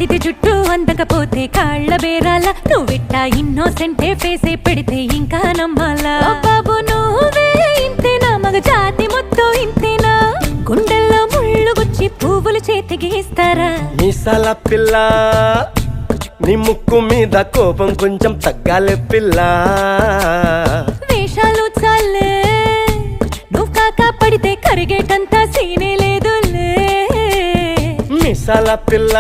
పడితే జుట్టు అందకపోతే కాళ్ళ బేరాల నువ్విట్టా ఇన్నోసెంటే ఫేసే పెడితే ఇంకా నమ్మాలా బాబు నువ్వే ఇంతేనా మగ జాతి మొత్తం ఇంతేనా గుండెల్లో ముళ్ళు గుచ్చి పువ్వులు చేతికి ఇస్తారా మీసాల పిల్ల నీ ముక్కు మీద కోపం కొంచెం తగ్గాలే పిల్ల వేషాలు చాలే నువ్వు కాకా పడితే కరిగేటంతా సీనే లేదులే మీసాల పిల్ల